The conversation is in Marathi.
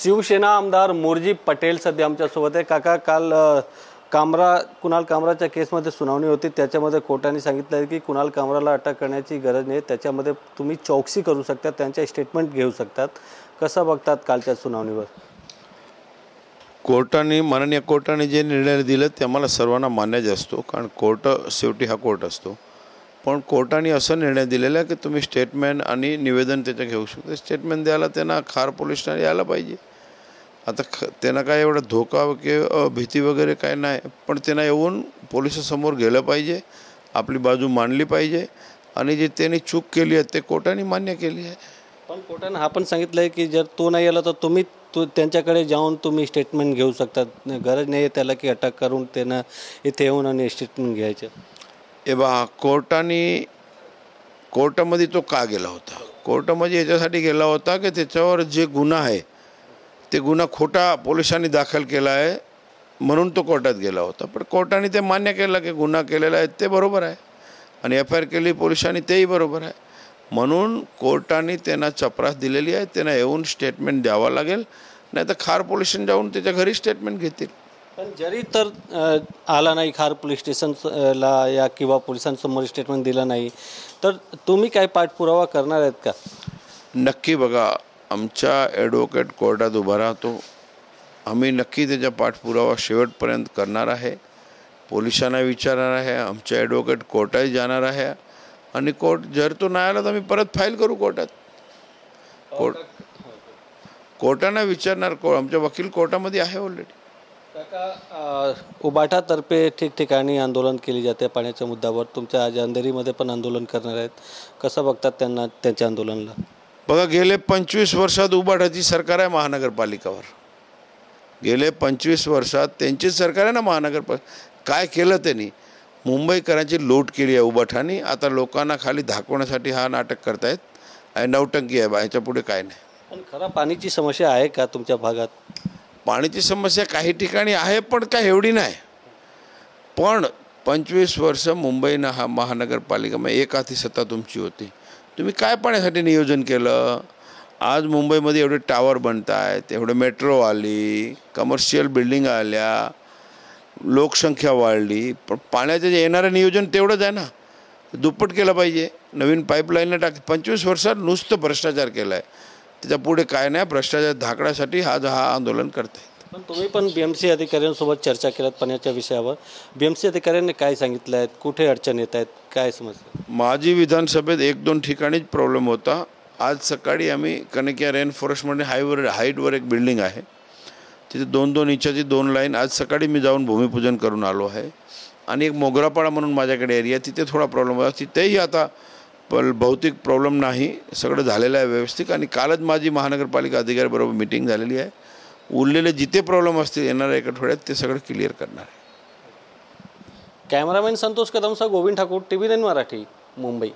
शिवसेना आमदार मोर्जी पटेल सध्या आमच्यासोबत आहे। काका, काल कुणाल कामराच्या केसमध्ये सुनावणी होती, त्याच्यामध्ये कोर्टाने सांगितलं की कुणाल कामराला अटक करण्याची गरज नाही, त्याच्यामध्ये तुम्ही चौकशी करू शकता, त्यांचे स्टेटमेंट घेऊ शकतात। कसं बघतात कालच्या सुनावणीवर? माननीय कोर्टाने जे निर्णय दिले ते आम्हाला सर्वांना मान्य असतो, कारण कोर्ट शेवटी हा कोर्ट असतो। पण कोर्टाने असा निर्णय दिलेला की तुम्ही स्टेटमेंट आणि निवेदन त्याचं घेऊ शकता। स्टेटमेंट द्यायला त्यांना खार पोलीस ठाण्यात यायला पाहिजे। आता त्यांना काय एवढा धोका किंवा भीती वगैरे काय नाही, पण त्यांना येऊन पोलिसांसमोर गेलं पाहिजे, आपली बाजू मांडली पाहिजे आणि जे त्यांनी चूक केली आहे ते कोर्टाने मान्य केली आहे। पण कोर्टाने हा पण सांगितलं आहे की जर तो नाही आला तर तुम्ही त्यांच्याकडे जाऊन तुम्ही स्टेटमेंट घेऊ शकता, गरज नाही आहे त्याला की अटक करून त्यांना इथे येऊन आणि स्टेटमेंट घ्यायचं। हे बा, कोर्टामध्ये तो का गेला होता? कोर्टामध्ये याच्यासाठी गेला होता की त्याच्यावर जे गुन्हा आहे ते गुन्हा खोटा पोलिसांनी दाखल केला आहे, म्हणून तो कोर्टात गेला होता। पण कोर्टाने ते मान्य केलं की गुन्हा केलेला आहे ते बरोबर आहे आणि FIR केली पोलिसांनी तेही बरोबर आहे, म्हणून कोर्टाने त्यांना चपरास दिलेली आहे। त्यांना येऊन स्टेटमेंट द्यावा लागेल, नाही तर खार पोलिसांनी जाऊन त्याच्या घरी स्टेटमेंट घेतील। पण जरी तर आला नाही खार पोलीस स्टेशनला या किंवा पोलिसांसमोर स्टेटमेंट दिलं नाही तर तुम्ही काय पाठपुरावा करणार आहेत का? नक्की बघा, आमच्या ॲडव्होकेट कोर्टात उभा राहतो, आम्ही नक्की त्याचा पाठपुरावा शेवटपर्यंत करणार आहे, पोलिसांना विचारणार आहे, आमच्या ॲडव्होकेट कोर्टात जाणार आहे आणि कोर्ट जर तो नाही आला तर आम्ही परत फाईल करू कोर्टात। कोर्टाने विचारणार, आमचे वकील कोर्टामध्ये आहे ऑलरेडी। काका, उबाटातर्फे ठिकठिकाणी आंदोलन केली जाते पाण्याच्या मुद्द्यावर, तुमच्या आज अंधेरीमध्ये पण आंदोलन करणार आहेत, कसं बघतात त्यांच्या आंदोलनाला? बघा, गेले 25 वर्षात उबाटाची सरकार आहे महानगरपालिकावर, गेले 25 वर्षात त्यांची सरकार आहे ना महानगरपालिका। काय केलं त्यांनी? मुंबईकरांची लूट केली आहे उबाठाने। आता लोकांना खाली दाखवण्यासाठी हा नाटक करतायत आणि नौटंकी आहे, याच्या पुढे काय नाही। पण खरं पाण्याची समस्या आहे का तुमच्या भागात? पाण्याची समस्या काही ठिकाणी आहे, पण काय एवढी नाही। पण 25 वर्ष मुंबईनं हा महानगरपालिकामध्ये एक हाती सत्ता तुमची होती, तुम्ही काय पाण्यासाठी नियोजन केलं? आज मुंबईमध्ये एवढे टावर बनत आहेत, एवढे मेट्रो आली, कमर्शियल बिल्डिंग आल्या, लोकसंख्या वाढली, पण पाण्याचं जे येणारं नियोजन तेवढंच आहे ना, दुप्पट केलं पाहिजे। नवीन पाईपलाईनला टाक, 25 वर्षात नुसतं भ्रष्टाचार केला आहे, त्याच्या पुढे काय नाही। भ्रष्टाचार धाकण्यासाठी हा आंदोलन करतायत। पण तुम्ही पण BMC अधिकाऱ्यांसोबत चर्चा केलात पाण्याच्या विषयावर, BMC अधिकाऱ्यांनी काय सांगितलं आहे, कुठे अडचण येत आहेत, काय समस्या? माझी विधानसभेत 1-2 ठिकाणीच प्रॉब्लेम होता। आज सकाळी आम्ही कनकिया रेन फॉरेस्टमध्ये हाईटवर एक बिल्डिंग आहे, तिथे 2-2 इंचाची 2 लाईन, आज सकाळी मी जाऊन भूमिपूजन करून आलो आहे। आणि एक मोगरापाडा म्हणून माझ्याकडे एरिया, तिथे थोडा प्रॉब्लेम होता, तिथेही आता पण भौतिक प्रॉब्लेम नाही, सगळं झालेलं आहे व्यवस्थित। आणि कालच माझी महानगरपालिका अधिकाऱ्याबरोबर मीटिंग झालेली आहे, उरलेले जिथे प्रॉब्लेम असतील येणाऱ्या एक आठवड्यात ते सगळं क्लिअर करणार आहे। कॅमेरामॅन संतोष कदमसह गोविंद ठाकूर, TV9 मराठी, मुंबई।